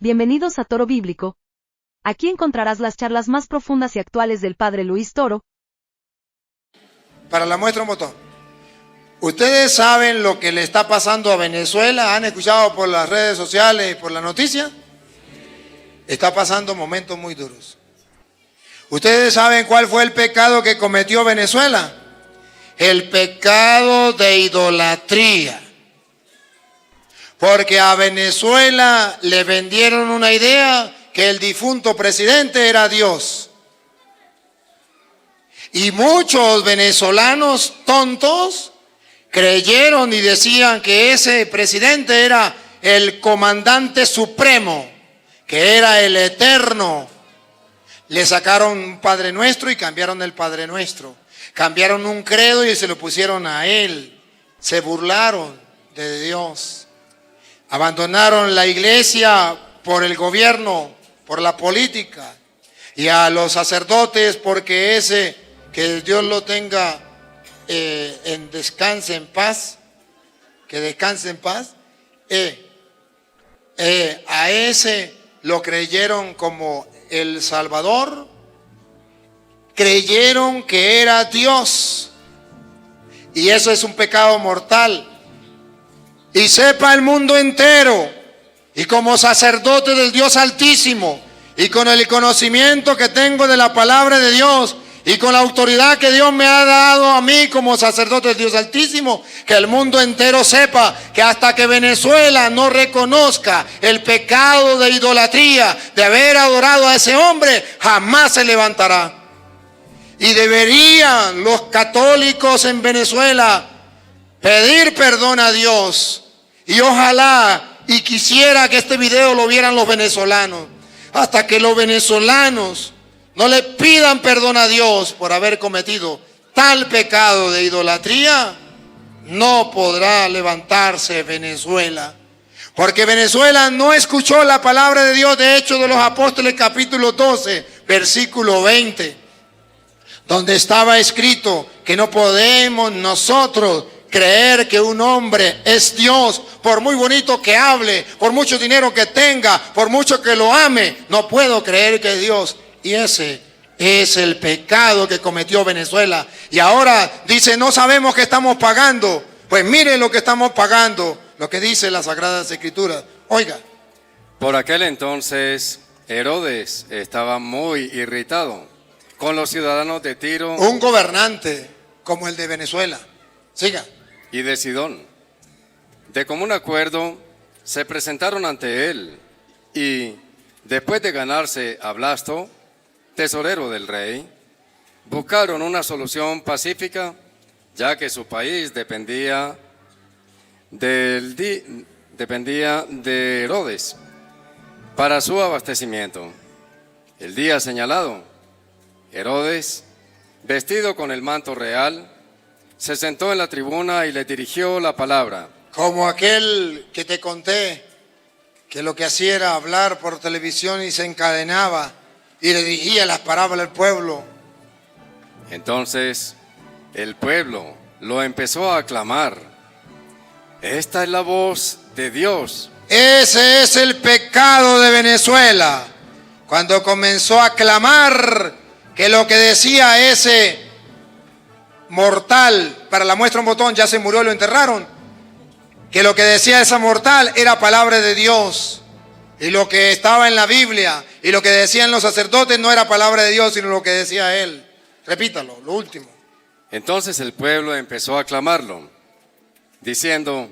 Bienvenidos a Toro Bíblico. Aquí encontrarás las charlas más profundas y actuales del Padre Luis Toro. Para la muestra un botón. ¿Ustedes saben lo que le está pasando a Venezuela? ¿Han escuchado por las redes sociales y por la noticia? Está pasando momentos muy duros. ¿Ustedes saben cuál fue el pecado que cometió Venezuela? El pecado de idolatría. Porque a Venezuela le vendieron una idea que el difunto presidente era Dios. Y muchos venezolanos tontos creyeron y decían que ese presidente era el comandante supremo, que era el eterno. Le sacaron un Padre Nuestro y cambiaron el Padre Nuestro. Cambiaron un credo y se lo pusieron a él. Se burlaron de Dios. Abandonaron la iglesia por el gobierno, por la política. Y a los sacerdotes porque ese, que Dios lo tenga en descanse en paz, que descanse en paz, a ese lo creyeron como el Salvador, creyeron que era Dios, y eso es un pecado mortal. Y sepa el mundo entero, y como sacerdote del Dios Altísimo, y con el conocimiento que tengo de la palabra de Dios, y con la autoridad que Dios me ha dado a mí como sacerdote del Dios Altísimo, que el mundo entero sepa que hasta que Venezuela no reconozca el pecado de idolatría, de haber adorado a ese hombre, jamás se levantará. Y deberían los católicos en Venezuela pedir perdón a Dios. Y ojalá y quisiera que este video lo vieran los venezolanos. Hasta que los venezolanos no le pidan perdón a Dios por haber cometido tal pecado de idolatría, no podrá levantarse Venezuela. Porque Venezuela no escuchó la palabra de Dios. De Hechos de los Apóstoles capítulo 12, versículo 20. Donde estaba escrito que no podemos nosotros creer que un hombre es Dios, por muy bonito que hable, por mucho dinero que tenga, por mucho que lo ame, no puedo creer que es Dios. Y ese es el pecado que cometió Venezuela. Y ahora dice, no sabemos qué estamos pagando. Pues miren lo que estamos pagando, lo que dice las Sagradas Escrituras. Oiga. Por aquel entonces, Herodes estaba muy irritado con los ciudadanos de Tiro. Un gobernante como el de Venezuela. Siga. Y de Sidón. De común acuerdo, se presentaron ante él y, después de ganarse a Blasto, tesorero del rey, buscaron una solución pacífica, ya que su país dependía de Herodes para su abastecimiento. El día señalado, Herodes, vestido con el manto real, se sentó en la tribuna y le dirigió la palabra. Como aquel que te conté, que lo que hacía era hablar por televisión y se encadenaba y le dirigía las parábolas al pueblo. Entonces el pueblo lo empezó a aclamar. Esta es la voz de Dios. Ese es el pecado de Venezuela. Cuando comenzó a clamar que lo que decía ese mortal, para la muestra un botón, ya se murió y lo enterraron, que lo que decía esa mortal era palabra de Dios. Y lo que estaba en la Biblia y lo que decían los sacerdotes no era palabra de Dios, sino lo que decía él. Repítalo, lo último. Entonces el pueblo empezó a aclamarlo, diciendo,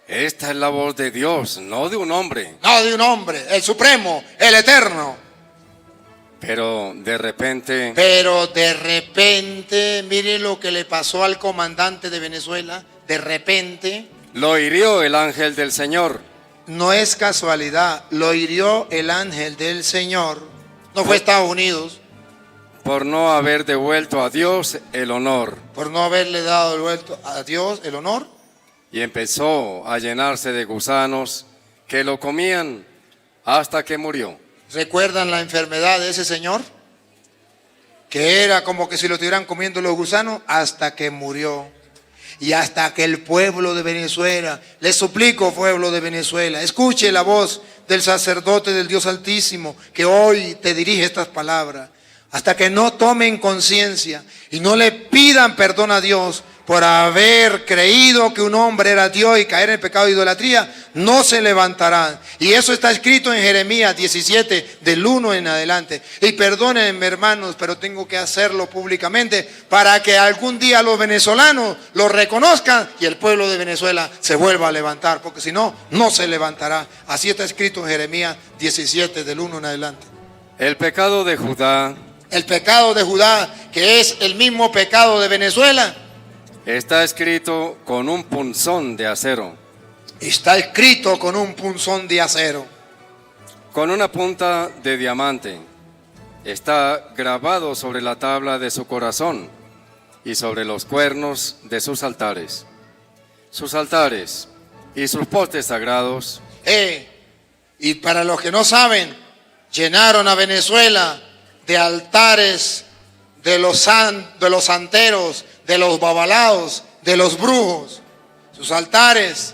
esta es la voz de Dios, no de un hombre. No de un hombre, el supremo, el eterno. Pero de repente, mire lo que le pasó al comandante de Venezuela. De repente, lo hirió el ángel del Señor. No es casualidad, lo hirió el ángel del Señor. No fue Estados Unidos. Por no haber devuelto a Dios el honor. Por no haberle dado devuelto a Dios el honor. Y empezó a llenarse de gusanos que lo comían hasta que murió. ¿Recuerdan la enfermedad de ese señor? Que era como que si lo estuvieran comiendo los gusanos hasta que murió. y hasta que el pueblo de Venezuela, les suplico, pueblo de Venezuela, escuche la voz del sacerdote del Dios Altísimo que hoy te dirige estas palabras, hasta que no tomen conciencia y no le pidan perdón a Dios por haber creído que un hombre era Dios y caer en el pecado de idolatría, no se levantarán. Y eso está escrito en Jeremías 17, del 1 en adelante. Y perdónenme, hermanos, pero tengo que hacerlo públicamente para que algún día los venezolanos lo reconozcan y el pueblo de Venezuela se vuelva a levantar, porque si no, no se levantará. Así está escrito en Jeremías 17, del 1 en adelante. El pecado de Judá El pecado de Judá, que es el mismo pecado de Venezuela, está escrito con un punzón de acero, está escrito con un punzón de acero, con una punta de diamante. Está grabado sobre la tabla de su corazón y sobre los cuernos de sus altares. Sus altares y sus postes sagrados. Y para los que no saben, llenaron a Venezuela de altares de los santeros, de los babalaos, de los brujos. Sus altares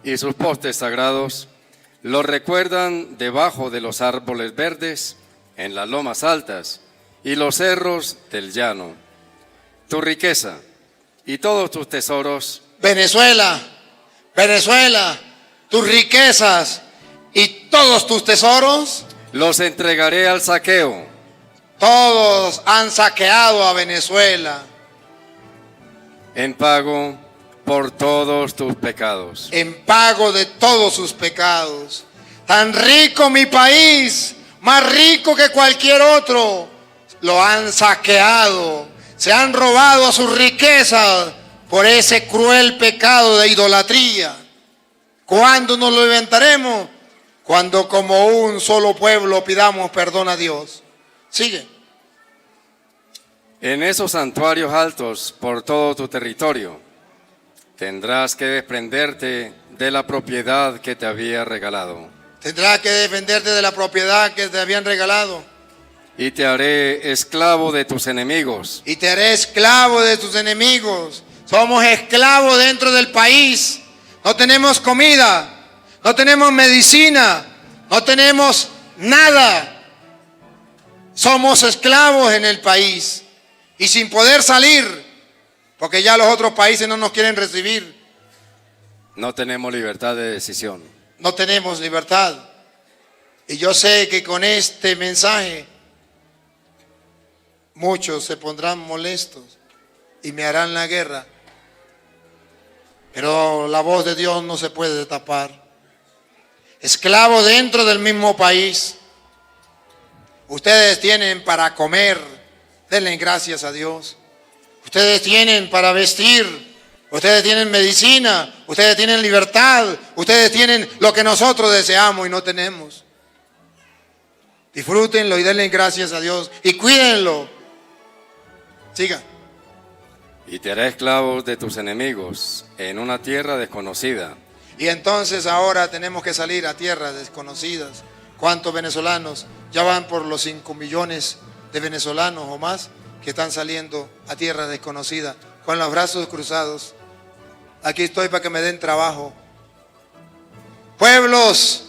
y sus postes sagrados los recuerdan debajo de los árboles verdes, en las lomas altas y los cerros del llano. Tu riqueza y todos tus tesoros, Venezuela, Venezuela, tus riquezas y todos tus tesoros, los entregaré al saqueo. Todos han saqueado a Venezuela En pago por todos tus pecados. en pago de todos sus pecados. Tan rico mi país, más rico que cualquier otro, lo han saqueado, se han robado sus riquezas por ese cruel pecado de idolatría. ¿Cuándo nos lo levantaremos? Cuando como un solo pueblo pidamos perdón a Dios. Sigue. En esos santuarios altos por todo tu territorio tendrás que desprenderte de la propiedad que te había regalado. Tendrás que defenderte de la propiedad que te habían regalado. Y te haré esclavo de tus enemigos. Y te haré esclavo de tus enemigos. Somos esclavos dentro del país. No tenemos comida, no tenemos medicina, no tenemos nada. Somos esclavos en el país. Y sin poder salir, porque ya los otros países no nos quieren recibir. No tenemos libertad de decisión. No tenemos libertad. Y yo sé que con este mensaje muchos se pondrán molestos y me harán la guerra. Pero la voz de Dios no se puede tapar. Esclavos dentro del mismo país. Ustedes tienen para comer. Denle gracias a Dios. Ustedes tienen para vestir. Ustedes tienen medicina. Ustedes tienen libertad. Ustedes tienen lo que nosotros deseamos y no tenemos. Disfrútenlo y denle gracias a Dios. Y cuídenlo. Siga. Y te haré esclavos de tus enemigos en una tierra desconocida. Y entonces ahora tenemos que salir a tierras desconocidas. ¿Cuántos venezolanos? Ya van por los 5 millones de venezolanos o más que están saliendo a tierras desconocidas con los brazos cruzados. Aquí estoy para que me den trabajo. Pueblos,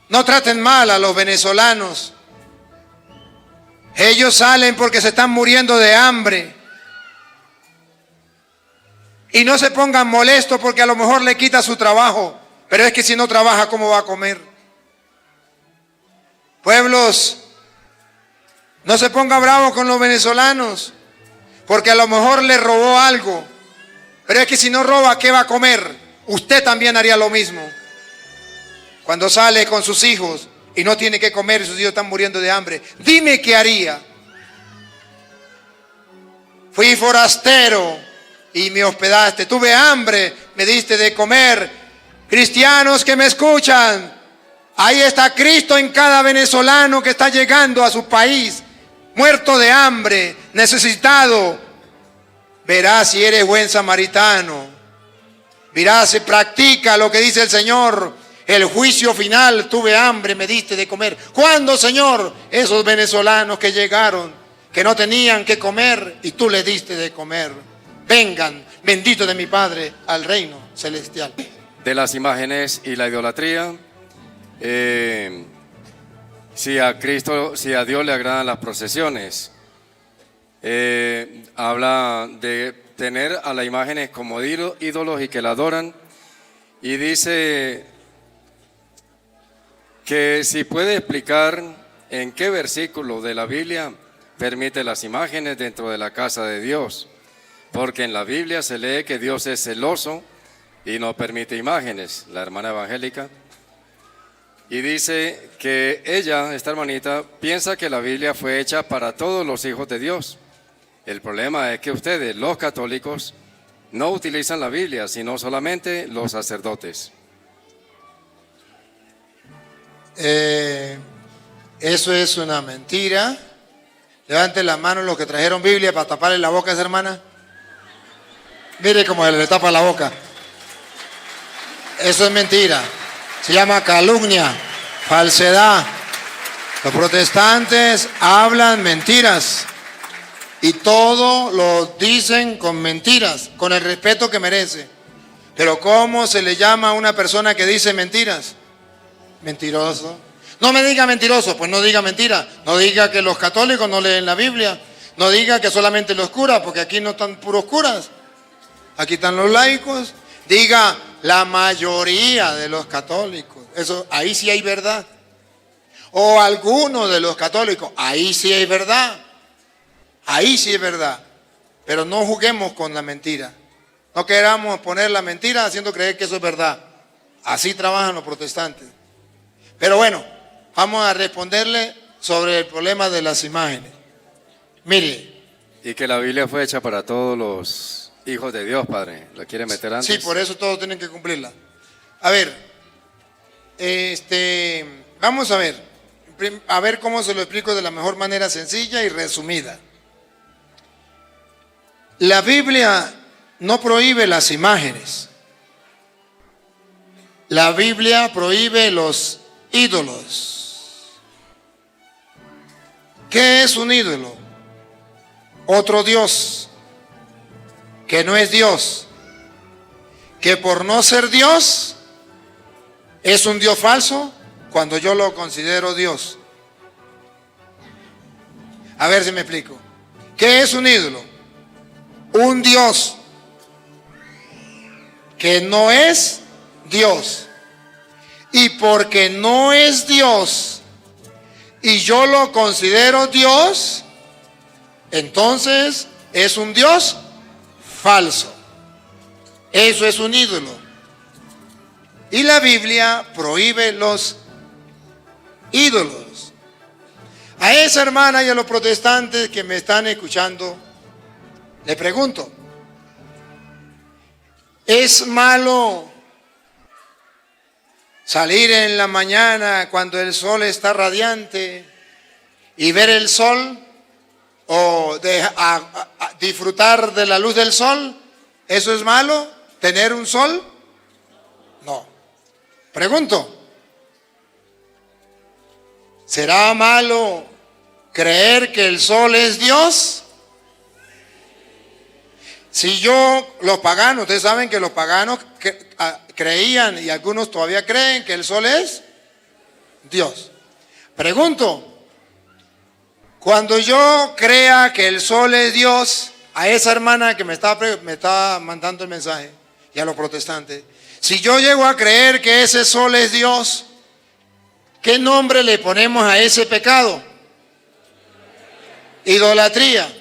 no traten mal a los venezolanos. Ellos salen porque se están muriendo de hambre. Y no se pongan molestos porque a lo mejor le quita su trabajo. Pero es que si no trabaja, ¿cómo va a comer? Pueblos, no se ponga bravo con los venezolanos, porque a lo mejor le robó algo. Pero es que si no roba, ¿qué va a comer? Usted también haría lo mismo. Cuando sale con sus hijos y no tiene que comer y sus hijos están muriendo de hambre, dime qué haría. Fui forastero y me hospedaste. Tuve hambre, me diste de comer. Cristianos que me escuchan, ahí está Cristo en cada venezolano que está llegando a su país, muerto de hambre, necesitado. Verás si eres buen samaritano. Verás si practica lo que dice el Señor. El juicio final, tuve hambre, me diste de comer. ¿Cuándo, Señor? Esos venezolanos que llegaron, que no tenían que comer y tú les diste de comer. Vengan, bendito de mi Padre, al reino celestial. De las imágenes y la idolatría, si a Dios le agradan las procesiones, habla de tener a las imágenes como ídolos y que la adoran, y dice que si puede explicar en qué versículo de la Biblia permite las imágenes dentro de la casa de Dios, porque en la Biblia se lee que Dios es celoso y no permite imágenes, la hermana evangélica, y dice que ella, esta hermanita, piensa que la Biblia fue hecha para todos los hijos de Dios. El problema es que ustedes, los católicos, no utilizan la Biblia, sino solamente los sacerdotes. Eso es una mentira. Levanten la mano los que trajeron Biblia para taparle la boca a esa hermana. Mire cómo le tapa la boca. Eso es mentira. Se llama calumnia, falsedad. Los protestantes hablan mentiras y todo lo dicen con mentiras, con el respeto que merece. Pero ¿cómo se le llama a una persona que dice mentiras? Mentiroso. No me diga mentiroso, pues no diga mentira. No diga que los católicos no leen la Biblia. No diga que solamente los curas, porque aquí no están puros curas. Aquí están los laicos. Diga la mayoría de los católicos. Eso, ahí sí hay verdad. O algunos de los católicos, ahí sí hay verdad. Ahí sí es verdad. Pero no juguemos con la mentira. No queramos poner la mentira haciendo creer que eso es verdad. Así trabajan los protestantes. Pero bueno, vamos a responderle sobre el problema de las imágenes. Mire. Y que la Biblia fue hecha para todos los hijos de Dios, Padre. ¿La quiere meter antes? Sí, por eso todos tienen que cumplirla. A ver, vamos a ver cómo se lo explico de la mejor manera, sencilla y resumida. La Biblia no prohíbe las imágenes. La Biblia prohíbe los ídolos. ¿Qué es un ídolo? Otro Dios que no es Dios, que por no ser Dios es un Dios falso cuando yo lo considero Dios. A ver si me explico. ¿Qué es un ídolo? Un Dios que no es Dios. Y porque no es Dios y yo lo considero Dios, entonces es un Dios falso. Eso es un ídolo. Y la Biblia prohíbe los ídolos. A esa hermana y a los protestantes que me están escuchando, le pregunto, ¿es malo salir en la mañana cuando el sol está radiante y ver el sol o disfrutar de la luz del sol? ¿Eso es malo? ¿Tener un sol? No. Pregunto, ¿será malo creer que el sol es Dios? Si los paganos, ustedes saben que los paganos creían y algunos todavía creen que el sol es Dios. Pregunto, cuando yo crea que el sol es Dios, a esa hermana que me está mandando el mensaje y a los protestantes, si yo llego a creer que ese sol es Dios, ¿qué nombre le ponemos a ese pecado? Idolatría.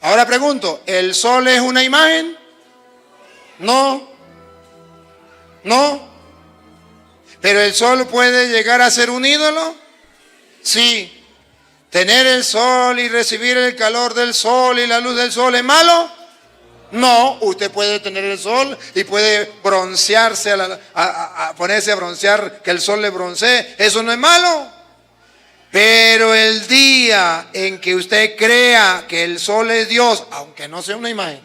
Ahora pregunto, ¿el sol es una imagen? No. No. ¿Pero el sol puede llegar a ser un ídolo? Sí. ¿Tener el sol y recibir el calor del sol y la luz del sol es malo? No. Usted puede tener el sol y puede broncearse, ponerse a broncear, que el sol le broncee. Eso no es malo. Pero el día en que usted crea que el sol es Dios, aunque no sea una imagen,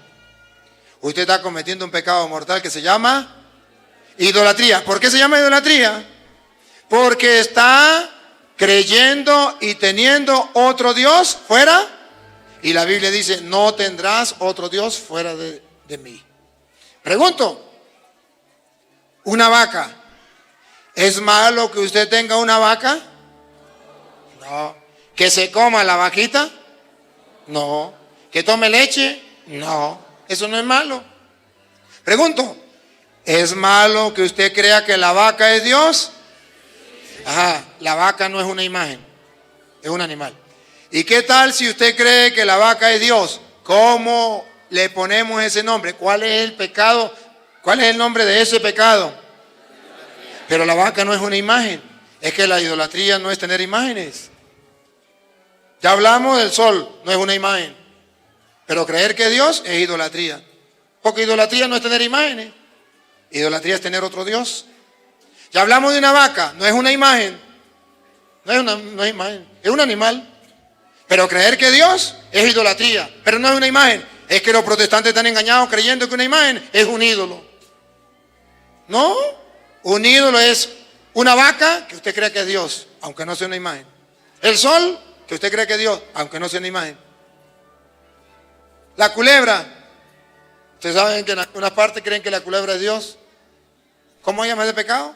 usted está cometiendo un pecado mortal que se llama idolatría. ¿Por qué se llama idolatría? Porque está creyendo y teniendo otro Dios fuera Y la Biblia dice, no tendrás otro Dios fuera de mí. Pregunto, una vaca, ¿es malo que usted tenga una vaca? No. ¿Que se coma la vaquita? No. ¿Que tome leche? No. Eso no es malo. Pregunto, ¿es malo que usted crea que la vaca es Dios? Ajá, la vaca no es una imagen, es un animal. ¿Y qué tal si usted cree que la vaca es Dios? ¿Cómo le ponemos ese nombre? ¿Cuál es el pecado? ¿Cuál es el nombre de ese pecado? Pero la vaca no es una imagen. Es que la idolatría no es tener imágenes. Ya hablamos del sol, no es una imagen. Pero creer que Dios es idolatría. Porque idolatría no es tener imágenes. Idolatría es tener otro Dios. Ya hablamos de una vaca, no es una imagen. No es imagen, es un animal. Pero creer que Dios es idolatría, pero no es una imagen. Es que los protestantes están engañados creyendo que una imagen es un ídolo. No, un ídolo es una vaca que usted cree que es Dios, aunque no sea una imagen. El sol, que usted cree que es Dios, aunque no sea una imagen. La culebra, ustedes saben que en algunas partes creen que la culebra es Dios. ¿Cómo llama ese pecado?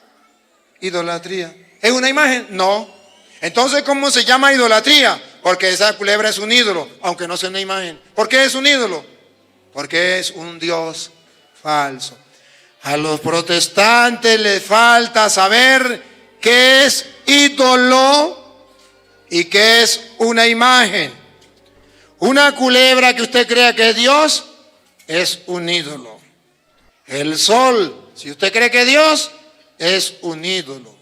Idolatría. ¿Es una imagen? No. Entonces, ¿cómo se llama idolatría? Porque esa culebra es un ídolo, aunque no sea una imagen. ¿Por qué es un ídolo? Porque es un Dios falso. A los protestantes les falta saber qué es ídolo y qué es una imagen. Una culebra que usted crea que es Dios es un ídolo. El sol, si usted cree que es Dios, es un ídolo.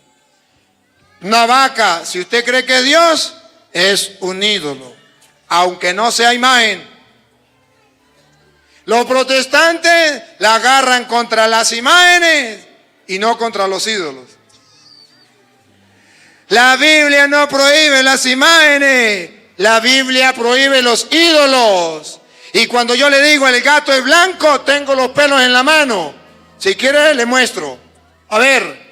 Una vaca, si usted cree que es Dios, es un ídolo, aunque no sea imagen. Los protestantes la agarran contra las imágenes y no contra los ídolos. La Biblia no prohíbe las imágenes, la Biblia prohíbe los ídolos. Y cuando yo le digo el gato es blanco, tengo los pelos en la mano. Si quiere le muestro. A ver,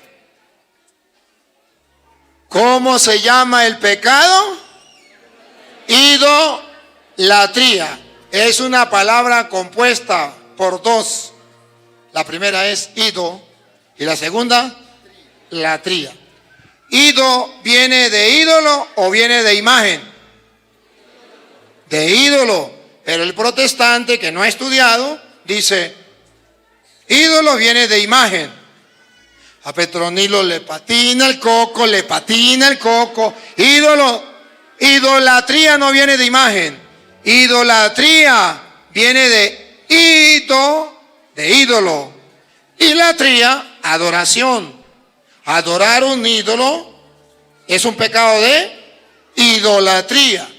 ¿cómo se llama el pecado? Idolatría. Es una palabra compuesta por dos. La primera es ido y la segunda, latría. Ido viene de ídolo o viene de imagen. De ídolo. Pero el protestante que no ha estudiado dice, ídolo viene de imagen. A Petronilo le patina el coco, ídolo. Idolatría no viene de imagen. Idolatría viene de ídolo. Idolatría, adoración. Adorar un ídolo es un pecado de idolatría.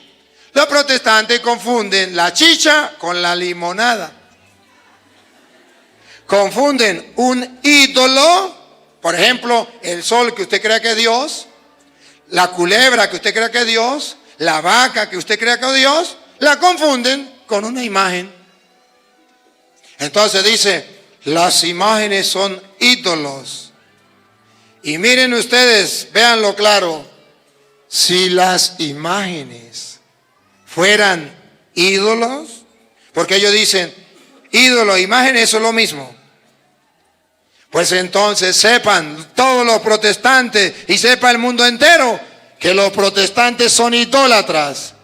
Los protestantes confunden la chicha con la limonada. Confunden un ídolo, por ejemplo, el sol que usted crea que es Dios, la culebra que usted crea que es Dios, la vaca que usted crea que es Dios, la confunden con una imagen. Entonces dice, las imágenes son ídolos. Y miren ustedes, véanlo claro, si las imágenes fueran ídolos, porque ellos dicen, ídolo, imagen, eso es lo mismo. Pues entonces sepan todos los protestantes y sepa el mundo entero que los protestantes son idólatras.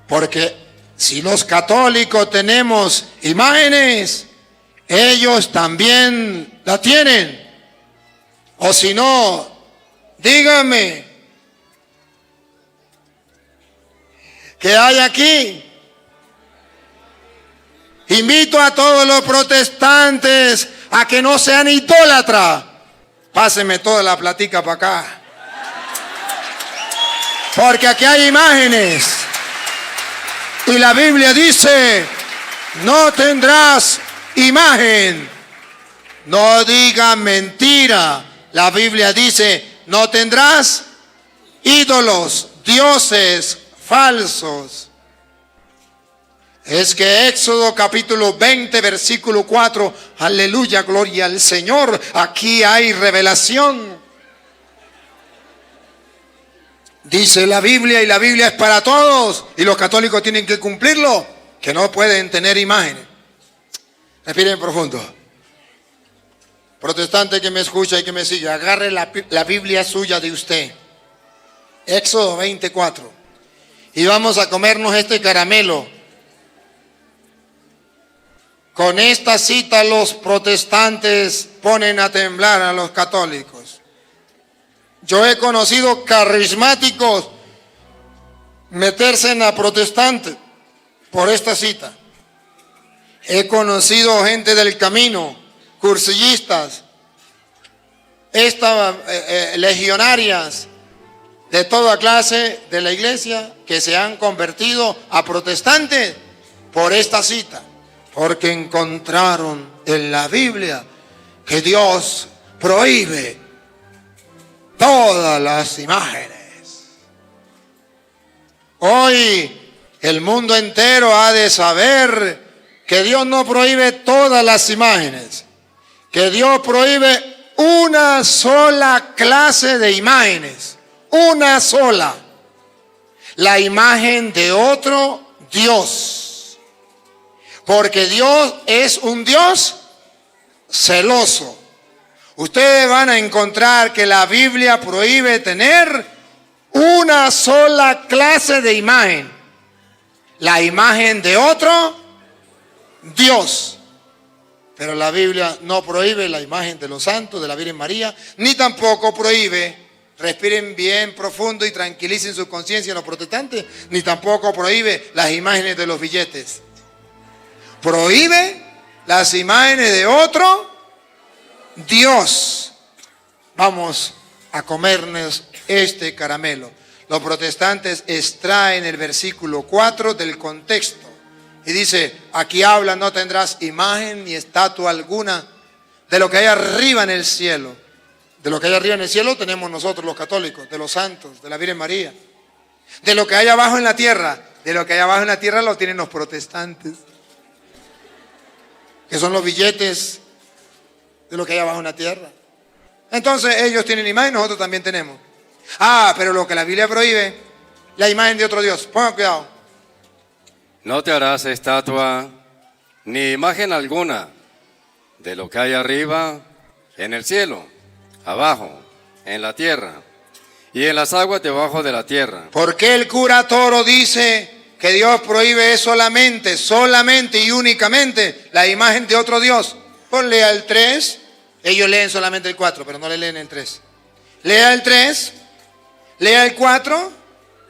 Porque si los católicos tenemos imágenes, ellos también la tienen. O si no, díganme, ¿qué hay aquí? Invito a todos los protestantes a que no sean idólatras. Pásenme toda la platica para acá. Porque aquí hay imágenes. Y la Biblia dice, no tendrás imagen. No digan mentira. La Biblia dice, no tendrás ídolos, dioses falsos. Es que Éxodo capítulo 20, versículo 4, aleluya, gloria al Señor. Aquí hay revelación. Dice la Biblia, y la Biblia es para todos, y los católicos tienen que cumplirlo. que no pueden tener imágenes. Respiren profundo. Protestante que me escucha y que me sigue, agarre la Biblia suya de usted. Éxodo 24. Y vamos a comernos este caramelo. Con esta cita los protestantes ponen a temblar a los católicos. Yo he conocido carismáticos meterse en la protestante por esta cita. He conocido gente del camino, cursillistas, legionarias de toda clase de la iglesia que se han convertido a protestantes por esta cita, porque encontraron en la Biblia que Dios prohíbe todas las imágenes. Hoy el mundo entero ha de saber que Dios no prohíbe todas las imágenes, que Dios prohíbe una sola clase de imágenes, una sola, la imagen de otro Dios, porque Dios es un Dios celoso. Ustedes van a encontrar que la Biblia prohíbe tener una sola clase de imagen, la imagen de otro Dios. Pero la Biblia no prohíbe la imagen de los santos, de la Virgen María, ni tampoco prohíbe, respiren bien profundo y tranquilicen su conciencia los protestantes, ni tampoco prohíbe las imágenes de los billetes. Prohíbe las imágenes de otro Dios. Vamos a comernos este caramelo. Los protestantes extraen el versículo 4 del contexto y dice, aquí habla, no tendrás imagen ni estatua alguna de lo que hay arriba en el cielo. De lo que hay arriba en el cielo tenemos nosotros los católicos, de los santos, de la Virgen María. De lo que hay abajo en la tierra, de lo que hay abajo en la tierra lo tienen los protestantes, que son los billetes de lo que hay abajo en la tierra. Entonces ellos tienen imagen, nosotros también tenemos. Pero lo que la Biblia prohíbe, la imagen de otro Dios. Pongan cuidado. No te harás estatua ni imagen alguna de lo que hay arriba en el cielo, abajo, en la tierra y en las aguas debajo de la tierra. ¿Por qué el cura Toro dice que Dios prohíbe solamente y únicamente la imagen de otro Dios? Ponle al 3, ellos leen solamente el 4, pero no le leen el 3. Lea el 3, lea el 4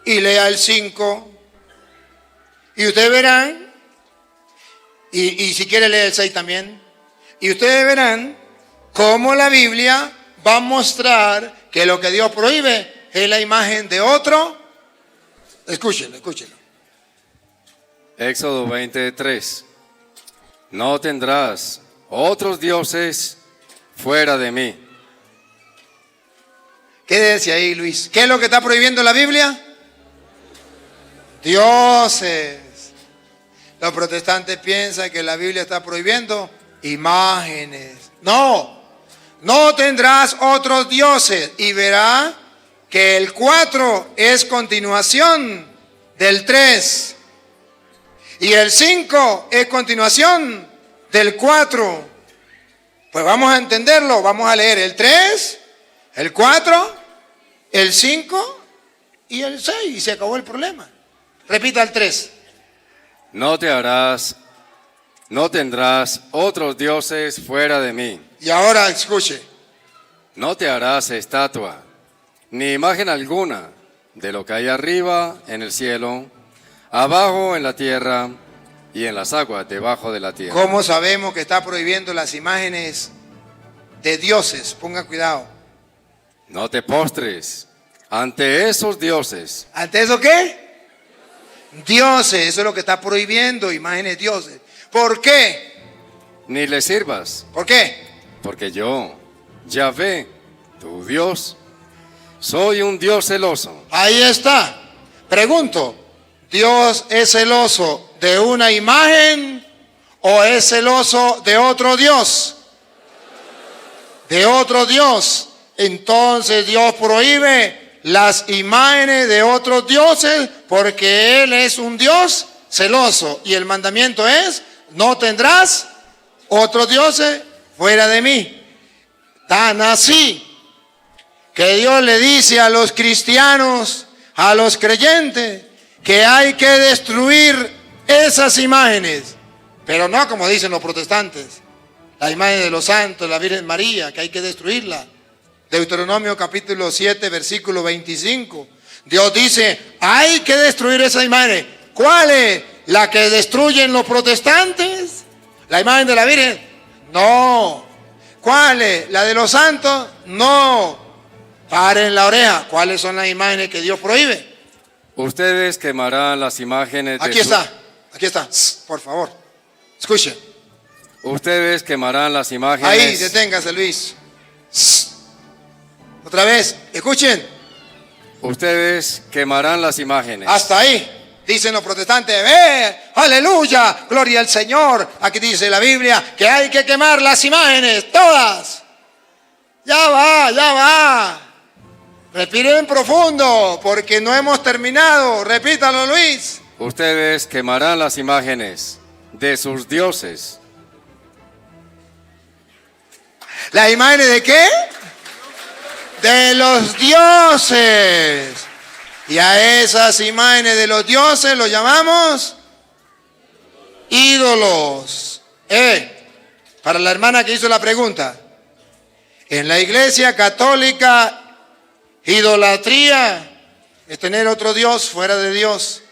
y lea el 5. Y ustedes verán, y si quiere leer el 6 también, y ustedes verán cómo la Biblia va a mostrar que lo que Dios prohíbe es la imagen de otro. Escúchenlo. Éxodo 23. No tendrás otros dioses fuera de mí. ¿Qué decía ahí, Luis? ¿Qué es lo que está prohibiendo la Biblia? Dioses. Los protestantes piensan que la Biblia está prohibiendo imágenes. No tendrás otros dioses. Y verá que el 4 es continuación del 3. Y el 5 es continuación del 4. Pues vamos a entenderlo. Vamos a leer el 3, el 4, el 5 y el 6. Y se acabó el problema. Repita el 3. No tendrás otros dioses fuera de mí. Y ahora escuche. No te harás estatua, ni imagen alguna de lo que hay arriba en el cielo, abajo en la tierra y en las aguas debajo de la tierra. ¿Cómo sabemos que está prohibiendo las imágenes de dioses? Ponga cuidado. No te postres ante esos dioses. ¿Ante eso qué? Dioses, eso es lo que está prohibiendo, imágenes de dioses. ¿Por qué? Ni le sirvas. ¿Por qué? Porque yo, Yahvé, tu Dios, soy un Dios celoso. Ahí está. Pregunto, ¿Dios es celoso de una imagen o es celoso de otro Dios? De otro Dios. Entonces Dios prohíbe las imágenes de otros dioses porque Él es un Dios celoso. Y el mandamiento es, no tendrás otros dioses fuera de mí. Tan así que Dios le dice a los cristianos, a los creyentes, que hay que destruir esas imágenes. Pero no como dicen los protestantes, la imagen de los santos, la Virgen María, que hay que destruirla. Deuteronomio capítulo 7, versículo 25. Dios dice, hay que destruir esa imagen. ¿Cuál es? ¿La que destruyen los protestantes? ¿La imagen de la Virgen? No. ¿Cuál es? ¿La de los santos? No. Paren la oreja. ¿Cuáles son las imágenes que Dios prohíbe? Ustedes quemarán las imágenes de Aquí está, por favor. Escuchen. Ustedes quemarán las imágenes. Ahí, deténgase, Luis. Otra vez, escuchen. Ustedes quemarán las imágenes. Hasta ahí. Dicen los protestantes, aleluya, gloria al Señor. Aquí dice la Biblia que hay que quemar las imágenes, todas. Ya va. Respiren profundo, porque no hemos terminado. Repítalo, Luis. Ustedes quemarán las imágenes de sus dioses. ¿Las imágenes de qué? De los dioses. Y a esas imágenes de los dioses los llamamos ídolos. Para la hermana que hizo la pregunta, en la iglesia católica, idolatría es tener otro Dios fuera de Dios.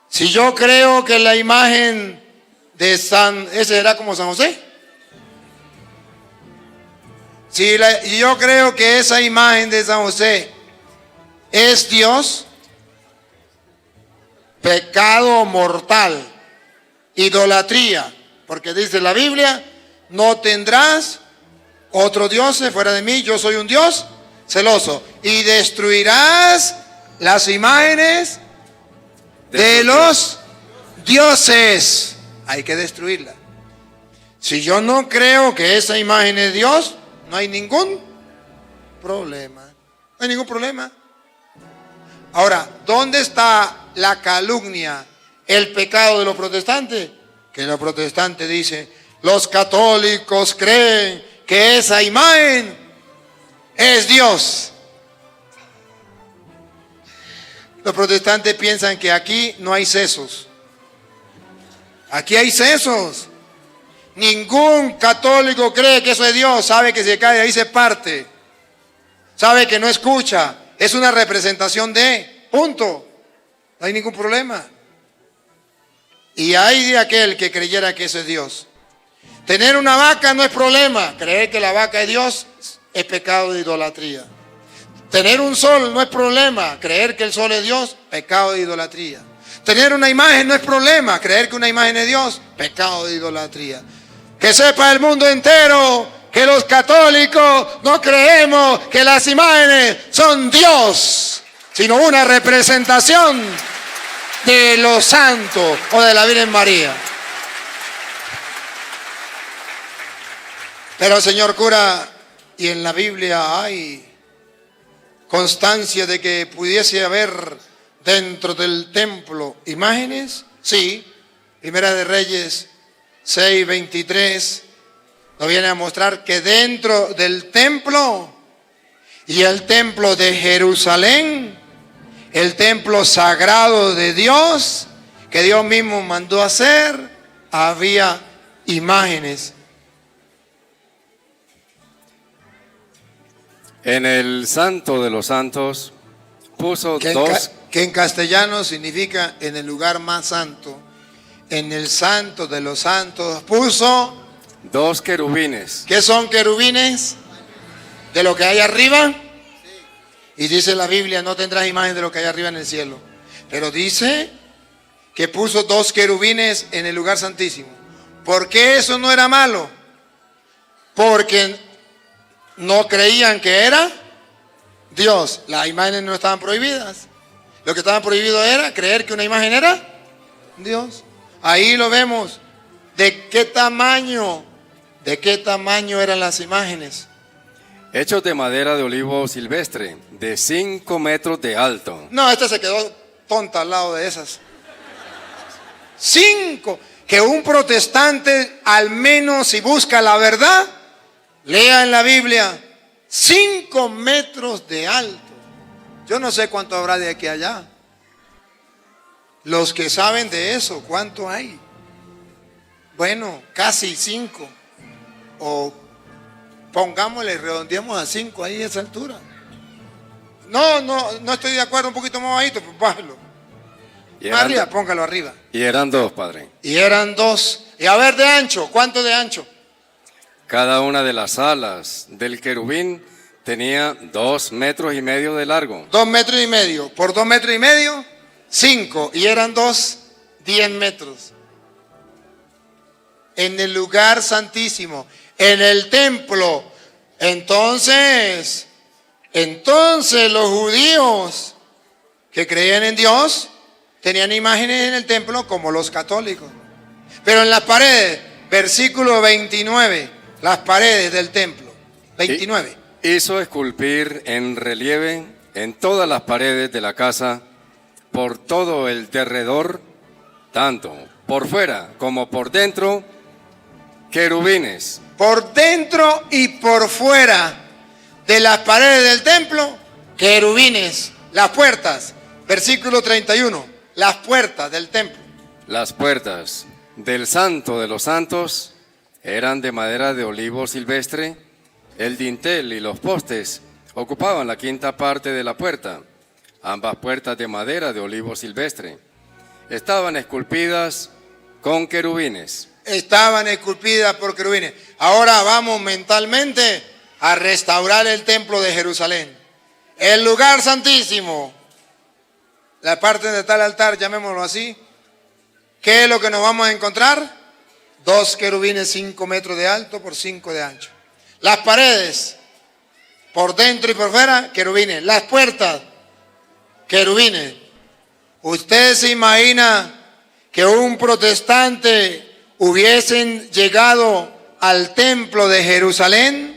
Si yo creo que la imagen de ese era como San José. Si yo creo que esa imagen de San José es Dios, pecado mortal, idolatría, porque dice la Biblia, no tendrás otro Dios fuera de mí, yo soy un Dios celoso, y destruirás las imágenes de los dioses. Hay que destruirla. Si yo no creo que esa imagen es Dios, no hay ningún problema. No hay ningún problema. Ahora, ¿dónde está la calumnia, el pecado de los protestantes? Que los protestantes dicen, los católicos creen que esa imagen es Dios. Los protestantes piensan que aquí no hay sesos. Aquí hay sesos. Ningún católico cree que eso es Dios. Sabe que se cae ahí se parte. Sabe que no escucha. Es una representación de, punto. No hay ningún problema. Y hay de aquel que creyera que eso es Dios. Tener una vaca no es problema. Creer que la vaca es Dios es pecado de idolatría. Tener un sol no es problema. Creer que el sol es Dios, pecado de idolatría. Tener una imagen no es problema. Creer que una imagen es Dios, pecado de idolatría. Que sepa el mundo entero que los católicos no creemos que las imágenes son Dios, sino una representación de los santos o de la Virgen María. Pero, señor cura, y en la Biblia hay constancia de que pudiese haber dentro del templo imágenes. Sí, Primera de Reyes 6:23 nos viene a mostrar que dentro del templo y el templo de Jerusalén, el templo sagrado de Dios, que Dios mismo mandó hacer, había imágenes. En el Santo de los Santos puso que en castellano significa en el lugar más santo. En el Santo de los Santos puso dos querubines. ¿Qué son querubines? De lo que hay arriba. Y dice la Biblia, no tendrás imagen de lo que hay arriba en el cielo. Pero dice que puso dos querubines en el lugar santísimo. ¿Por qué eso no era malo? Porque no creían que era Dios. Las imágenes no estaban prohibidas. Lo que estaba prohibido era creer que una imagen era Dios. Ahí lo vemos. ¿De qué tamaño eran las imágenes? Hechos de madera de olivo silvestre, de 5 metros de alto. No, se quedó tonta al lado de esas. 5. Que un protestante, al menos si busca la verdad, lea en la Biblia 5 metros de alto. Yo no sé cuánto habrá de aquí a allá. Los que saben de eso, ¿cuánto hay? Bueno, casi 5. O pongámosle, redondeemos a 5 ahí a esa altura. No estoy de acuerdo, un poquito más bajito, pues bájalo. Más arriba, póngalo arriba. Y eran 2, padre. Y eran 2. Y a ver, de ancho, ¿cuánto de ancho? Cada una de las alas del querubín tenía 2,5 metros de largo. 2,5 metros. Por 2,5 metros, 5. Y eran 2, 10 metros. En el lugar santísimo, en el templo. Entonces los judíos que creían en Dios tenían imágenes en el templo como los católicos. Pero en las paredes, versículo 29, las paredes del templo, 29. Hizo esculpir en relieve en todas las paredes de la casa, por todo el derredor, tanto por fuera como por dentro, querubines. Por dentro y por fuera de las paredes del templo, querubines. Las puertas, versículo 31, las puertas del templo. Las puertas del Santo de los Santos eran de madera de olivo silvestre. El dintel y los postes ocupaban la 1/5 parte de la puerta. Ambas puertas de madera de olivo silvestre estaban esculpidas con querubines. Estaban esculpidas por querubines. Ahora vamos mentalmente a restaurar el templo de Jerusalén. El lugar santísimo, la parte donde está el altar, llamémoslo así. ¿Qué es lo que nos vamos a encontrar? 2 querubines 5 metros de alto por 5 de ancho. Las paredes, por dentro y por fuera, querubines. Las puertas, querubines. ¿Usted se imagina que un protestante hubiesen llegado al templo de Jerusalén?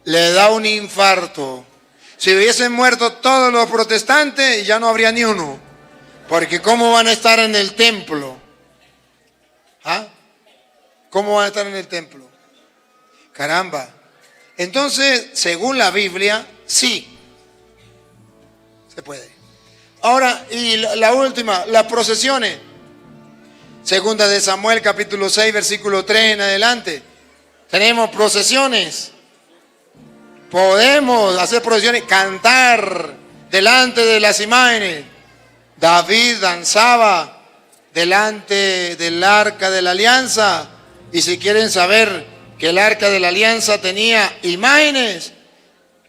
Le da un infarto. Si hubiesen muerto todos los protestantes, ya no habría ni uno. Porque ¿cómo van a estar en el templo? ¿Ah? ¿Cómo van a estar en el templo? Caramba. Entonces, según la Biblia, sí. Se puede. Ahora, y la última, las procesiones. Segunda de Samuel, capítulo 6, versículo 3 en adelante. Tenemos procesiones. Podemos hacer procesiones, cantar delante de las imágenes. David danzaba delante del arca de la alianza. Y si quieren saber que el arca de la alianza tenía imágenes,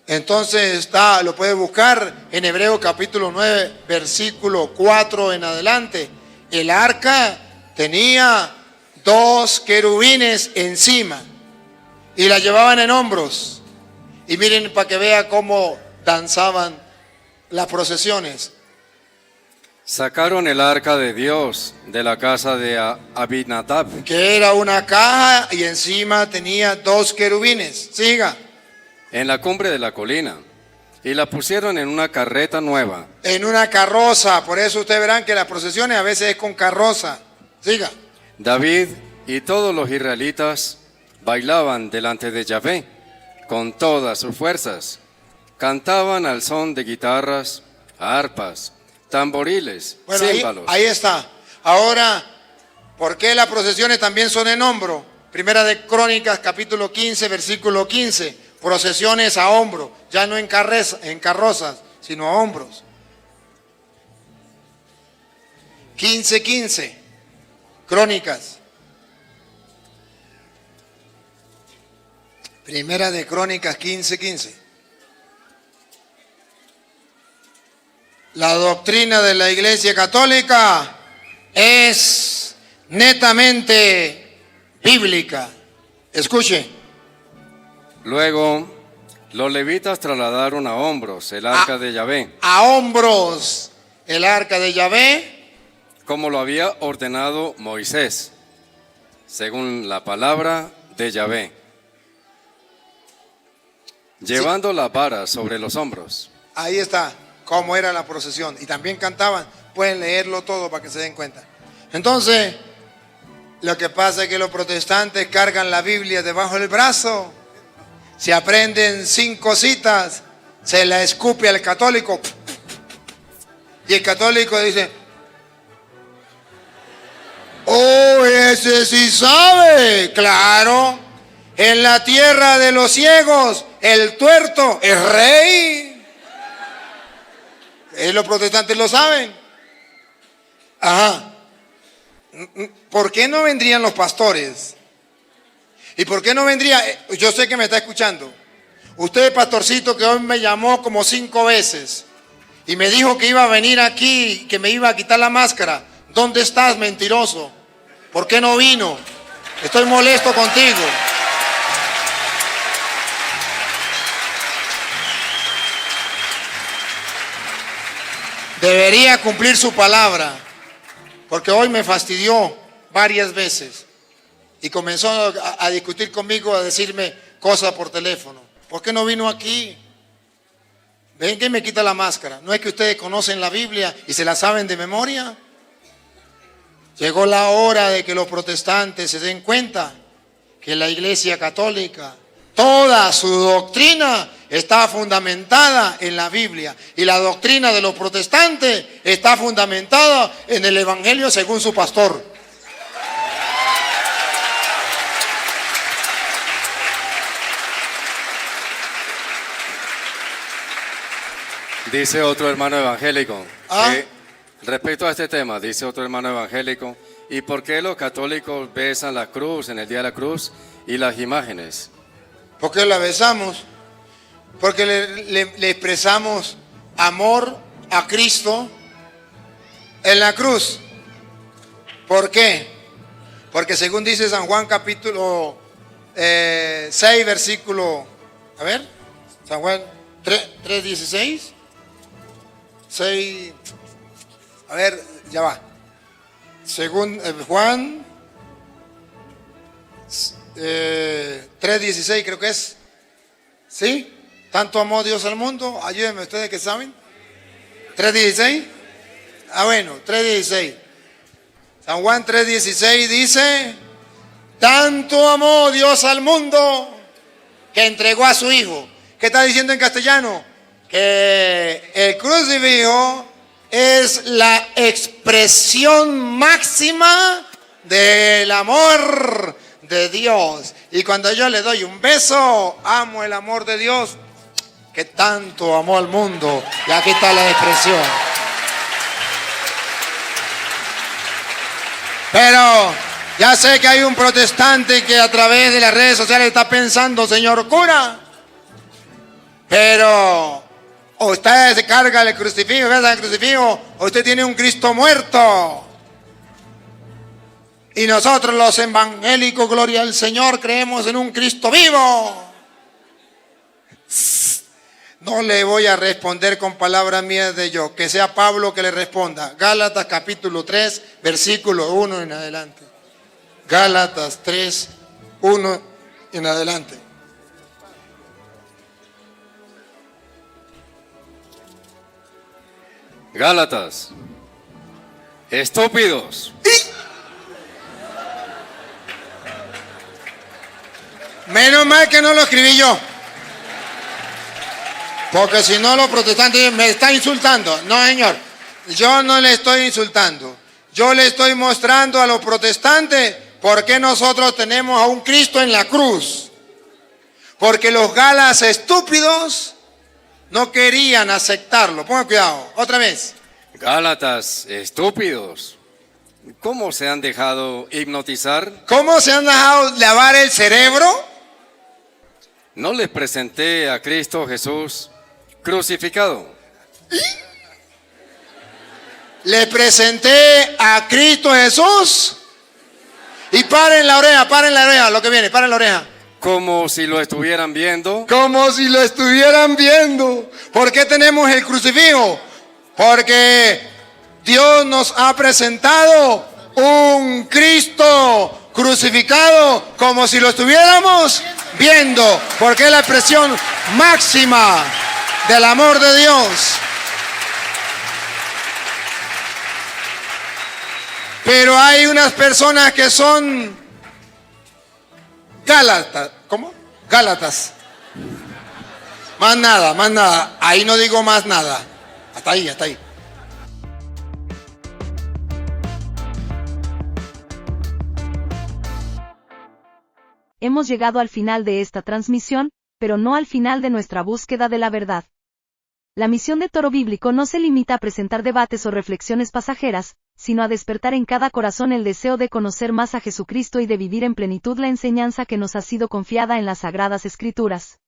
entonces lo puede buscar en Hebreos capítulo 9, versículo 4 en adelante. El arca tenía 2 querubines encima y la llevaban en hombros. Y miren para que vea cómo danzaban las procesiones. Sacaron el arca de Dios de la casa de Abinadab, Que era una caja y encima tenía 2 querubines. Siga. en la cumbre de la colina, y la pusieron en una carreta nueva. En una carroza. Por eso ustedes verán que las procesiones a veces es con carroza. Siga. David y todos los israelitas bailaban delante de Yahvé con todas sus fuerzas. Cantaban al son de guitarras, arpas, tamboriles, Bueno, címbalos. ahí está. Ahora, ¿por qué las procesiones también son en hombro? Primera de Crónicas, capítulo 15, versículo 15. Procesiones a hombro, ya no en carrozas, sino a hombros. 15:15. Crónicas. Primera de Crónicas 15:15. La doctrina de la Iglesia Católica es netamente bíblica. Escuche. Luego, los levitas trasladaron a hombros el arca de Yahvé, A hombros el arca de Yahvé, como lo había ordenado Moisés, según la palabra de Yahvé, llevando la vara sobre los hombros. ahí está cómo era la procesión. Y también cantaban, pueden leerlo todo para que se den cuenta. Entonces, lo que pasa es que los protestantes cargan la Biblia debajo del brazo, se aprenden 5 citas, se la escupe al católico y el católico dice: oh, ese sí sabe. Claro, en la tierra de los ciegos el tuerto es rey. Los protestantes lo saben. Ajá. ¿Por qué no vendrían los pastores? ¿Y por qué no vendría? Yo sé que me está escuchando. Usted, pastorcito, que hoy me llamó como 5 veces y me dijo que iba a venir aquí, que me iba a quitar la máscara. ¿Dónde estás, mentiroso? ¿Por qué no vino? Estoy molesto contigo. Debería cumplir su palabra, porque hoy me fastidió varias veces y comenzó a discutir conmigo, a decirme cosas por teléfono. ¿Por qué no vino aquí? ¿Ven que me quita la máscara? ¿No es que ustedes conocen la Biblia y se la saben de memoria? Llegó la hora de que los protestantes se den cuenta que la Iglesia Católica, toda su doctrina está fundamentada en la Biblia, y la doctrina de los protestantes está fundamentada en el Evangelio según su pastor. Dice otro hermano evangélico, respecto a este tema, dice otro hermano evangélico, ¿y por qué los católicos besan la cruz en el día de la cruz y las imágenes? ¿Por qué la besamos? Porque le expresamos amor a Cristo en la cruz. ¿Por qué? Porque según dice San Juan capítulo 6, versículo, a ver, San Juan 3:16, 6, a ver, ya va. Según Juan 3:16 creo que es. ¿Sí? Tanto amó Dios al mundo. Ayúdenme ustedes que saben. 3:16. Ah, bueno, 3:16. San Juan 3:16 dice: tanto amó Dios al mundo que entregó a su Hijo. ¿Qué está diciendo en castellano? Que el crucifijo es la expresión máxima del amor de Dios. Y cuando yo le doy un beso, amo el amor de Dios que tanto amó al mundo. Y aquí está la expresión. Pero ya sé que hay un protestante que a través de las redes sociales está pensando: señor cura, pero o usted se carga el crucifijo, besa el crucifijo, o usted tiene un Cristo muerto. Y nosotros los evangélicos, gloria al Señor, creemos en un Cristo vivo. No le voy a responder con palabras mías de yo, que sea Pablo que le responda. Gálatas capítulo 3, versículo 1 en adelante. Gálatas 3, 1 en adelante. Gálatas, estúpidos. Menos mal que no lo escribí yo. Porque si no, los protestantes me están insultando. No, señor, yo no le estoy insultando. Yo le estoy mostrando a los protestantes por qué nosotros tenemos a un Cristo en la cruz. Porque los galas estúpidos no querían aceptarlo. Pongan cuidado, otra vez. Gálatas, estúpidos. ¿Cómo se han dejado hipnotizar? ¿Cómo se han dejado lavar el cerebro? ¿No les presenté a Cristo Jesús crucificado? Le presenté a Cristo Jesús. Y paren la oreja, lo que viene, paren la oreja. Como si lo estuvieran viendo. Como si lo estuvieran viendo. ¿Por qué tenemos el crucifijo? Porque Dios nos ha presentado un Cristo crucificado como si lo estuviéramos viendo, porque es la expresión máxima del amor de Dios. Pero hay unas personas que son gálatas. ¿Cómo? Gálatas. Más nada, más nada. Ahí no digo más nada. Hasta ahí, hasta ahí. Hemos llegado al final de esta transmisión, pero no al final de nuestra búsqueda de la verdad. La misión de Toro Bíblico no se limita a presentar debates o reflexiones pasajeras, sino a despertar en cada corazón el deseo de conocer más a Jesucristo y de vivir en plenitud la enseñanza que nos ha sido confiada en las Sagradas Escrituras.